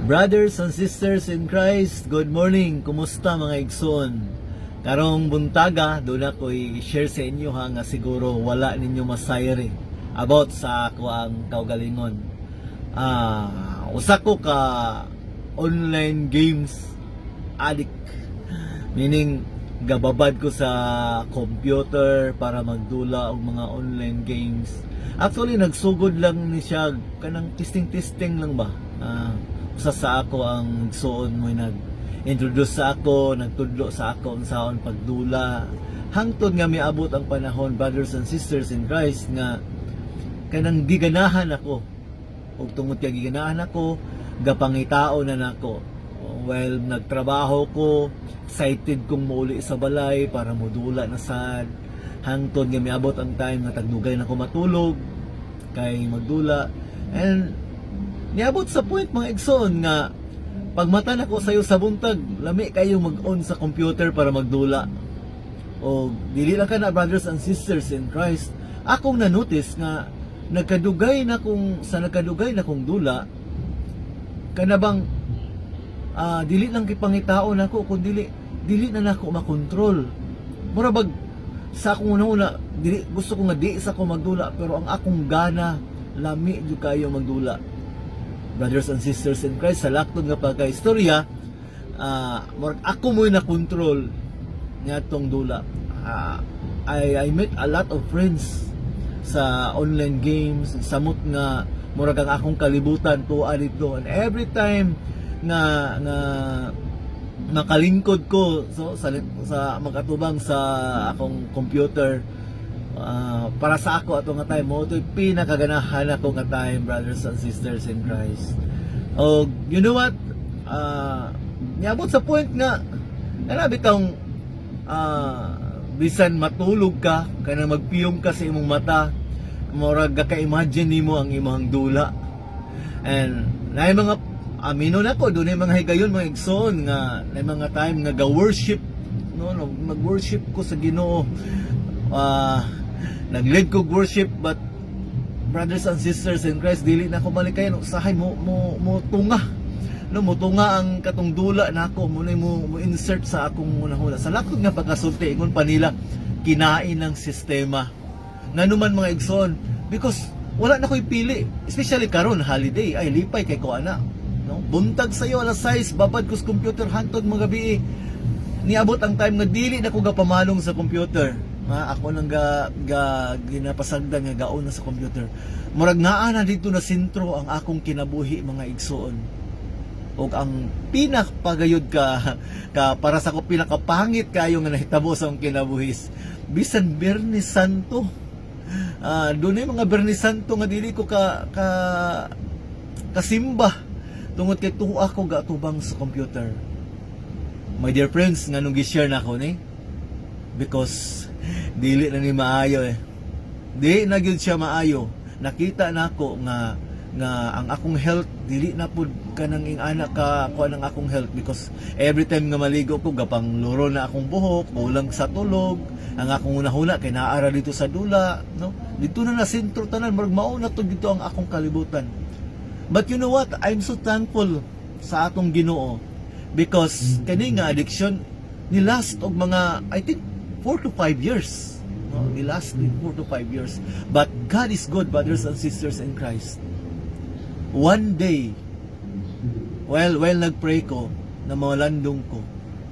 Brothers and sisters in Christ, good morning. Kumusta mga igsoon? Karong buntaga, doon ako'y share sa inyo ha, nga siguro wala ninyo masayri about sa ako ang kaugalingon. Usa ko ka online games addict. Meaning, gababad ko sa computer para magdula og mga online games. Actually, nagsugod lang ni siya, kanang testing lang ba? Usa sa ako ang igsoon mo nag-introduce sa ako, nagtudlo sa ako ang saon pagdula. Hangtod nga miabot ang panahon, brothers and sisters in Christ, nga kanang giganahan ako. Ug tungod kay giganahan ako, gapangitao na nako. Well, nagtrabaho ko, excited kong mauli sa balay para modula na sad. Hangtod nga miabot ang time nga tagdugay na ko matulog kay magdula. And niabot sa point mga igsoon nga pagmata na ko sayo sa buntag, lami kayo mag-on sa computer para magdula. O dili lang ka na, brothers and sisters in Christ, akong na-notice nga nagkadugay na kong dula kanabang dili lang kipangitao nako kun dili na nako makontrol. Mura bag sa akong una dili gusto ko nga di sa ko magdula, pero ang akong gana lami jud kayo magdula. Brothers and sisters in Christ, sa laktod nga pagka-istorya, ako mo'y na-control nga tong dula. I met a lot of friends sa online games, samot nga murag ang akong kalibutan tuwa dito. And every time nga nakalingkod ko sa makatubang sa akong computer, para sa ako ato nga time mo, ito'y pinakaganahan ako nga time, brothers and sisters in Christ. O you know what, niabot sa point nga narabi tong bisan matulog ka kanang magpiyong ka sa imong mata, murag ka-imagine nimo ang imong dula. And naay mga amino na ko, doon ay mga higayon, mga igsoon nga naay mga time nga ga-worship, no, mag-worship ko sa Ginoo. Nag-lead ko worship, but brothers and sisters in Christ, dili na ako malikayan usahay mo tunga, no, mo tunga ang katong dula nako, mo insert sa akong munahula sa lakod nga pagkasulti ingon pa nila kinain ng sistema nganuman mga igsoon, because wala na ko'y pili, especially karon holiday ay lipay kay ko ana, no, buntag sayo alas 6 babad ko sa computer hantod mga gabi. Niabot ang time nga dili na ko gapamalong sa computer. Ako nang ginapasagdan nga gaon na sa computer. Murag naa na dito na sentro ang akong kinabuhi mga igsoon. Og ang pinakapagayod ka para sa ko pinakapangit kayo nga nahitabo sa akong kinabuhis. Bisan Biyernes Santo. Doon mga Biyernes Santo nga dili ko kasimba tungod kay tuwa ako gatubang sa computer. My dear friends, nga nung gi-share na ako ni, because dili na ni maayo di na gyud siya maayo. Nakita nako nga ang akong health dili na pud kanang ingana ka ko ang akong health, because every time nga maligo ko gapang luro na akong buhok, kulang sa tulog, ang akong unahuna kay naara dito sa dula, no, dito na sentro tanan, murag mao na to dito ang akong kalibutan. But you know what, I'm so thankful sa atong Ginoo, because kani nga addiction ni last og mga I think 4 to 5 years. No, ni last 4 to 5 years. But God is good, brothers and sisters in Christ. One day, while nagpray ko, na mawalandong ko,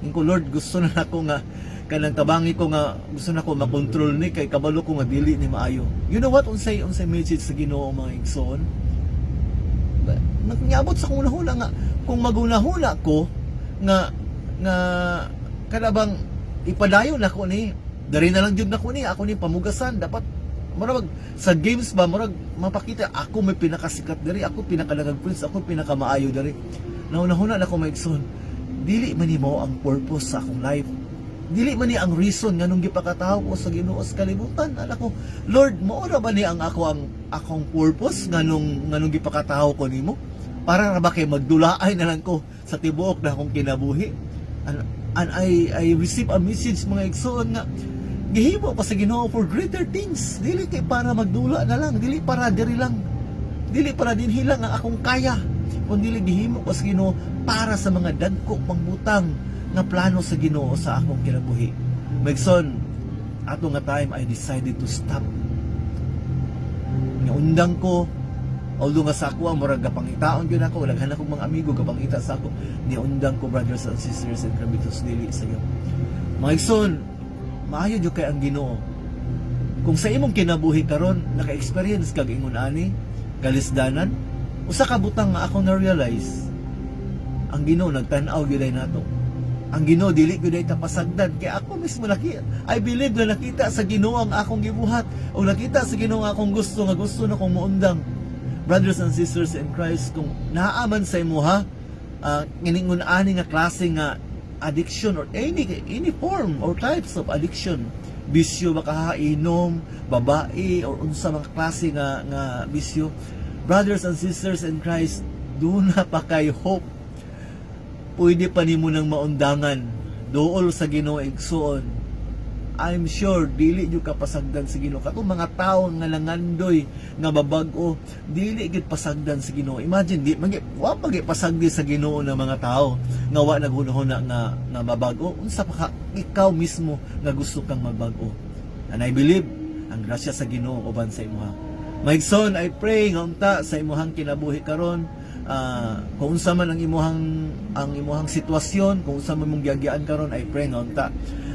yung ko, Lord, gusto na ako nga, kanang tabangi ko nga, gusto na ako makontrol ni, kay kabalo ko nga dili ni maayo. You know what, unsay message sa Ginoo mga igsoon? Nagnyabot sa kong hula nga, kung magunahula ko, nga kanabang ipadayon ako ni, dari na lang jud nako ni, ako ni pamugasan, dapat murag sa games ba murag mapakita ako may pinakasikat diri, ako pinakadagag friends, ako pinakamaayo diri. Nauna-huna na ako maigsoon, dili man ni mao ang purpose sa akong life, dili man ni ang reason nga nung gipakataho ko sa Ginoo sa kalibutan. Ala ko, Lord, mao ra ba ni ang akong purpose nga nung gipakataho ko nimo? Para ra ba kay magdulaay na lang ko sa tibuok na akong kinabuhi? And I receive a message mga igsoon nga gihimo pa sa Ginoo for greater things. Dili kay para magdula na lang, dili para diri lang, dili para dinhi lang ang akong kaya, kundi gihimo ko sa Ginoo para sa mga dagko pangbutang nga plano sa Ginoo sa akong kinabuhi. Maigsoon, ato nga time I decided to stop. Nga undang ko, although nga sa ako ang murag gapangitaon gyud ako, laghan akong mga amigo gapangita sa ako, ni undang ko brothers and sisters and krabitos dili sa iyo. Maigsoon, maayo jud kay ang Ginoo. Kung sa imong kinabuhi karon naka-experience kag ingon ani kalisdanan, usa ka butang nga ako na-realize, ang Ginoo nagtan-aw gyud nato. Ang Ginoo dili gyud ay tapasagdan, kay ako mismo I believe na nakita sa Ginoo ang akong gibuhat o nakita sa Ginoo ang akong gusto na kong muundang. Brothers and sisters in Christ, kung naaman sa imuha giningon ani nga klase nga addiction or any form or types of addiction, bisyo baka inom, babae or unsa mga klase nga bisyo, brothers and sisters in Christ, doon na pa kay hope. Pwede pa nimo nang maundangan dool sa Ginoo igsuon. I'm sure dili jud ka pasagdan sa Ginoo. Katong mga tawo nga nangandoy nga babag-o, dili gid pasagdan sa Ginoo. Imagine di wa pasagdi sa Ginoo ng mga tawo nga wa naghunahuna nga babag-o. Unsa pa ka ikaw mismo nga gusto kang magbag-o. And I believe ang grasya sa Ginoo uban sa imuha. Maigsoon, I pray nga unta sa imuhang kinabuhi karon, kung unsa man ang imuhang sitwasyon, kung unsa man mong giagian karon, I pray nga unta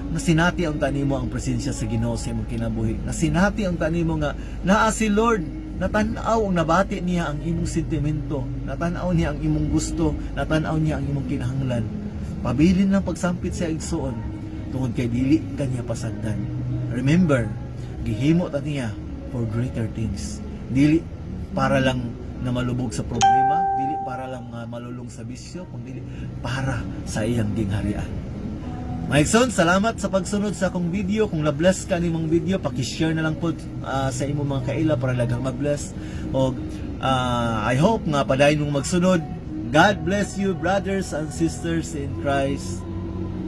nasinati ang tanimo ang presensya sa Ginoo sa imong kinabuhi. Nasinati ang tanimo nga naa si Lord, natanaw ang nabati niya ang imong sentimento, natanaw niya ang imong gusto, natanaw niya ang imong kinahanglan. Pabilin lang pagsampit sa igsuon tungod kay dili kanya pasagdan. Remember, gihimo ta niya for greater things. Dili para lang na malubog sa problema, dili para lang malulong sa bisyo, kundi para sa iyang gingharian. Maigsoon, salamat sa pagsunod sa akong video. Kung na-bless ka nimong video, paki-share na lang po sa imong mga kaila para lagang mag-bless. O I hope nga padayon mong magsunod. God bless you, brothers and sisters in Christ.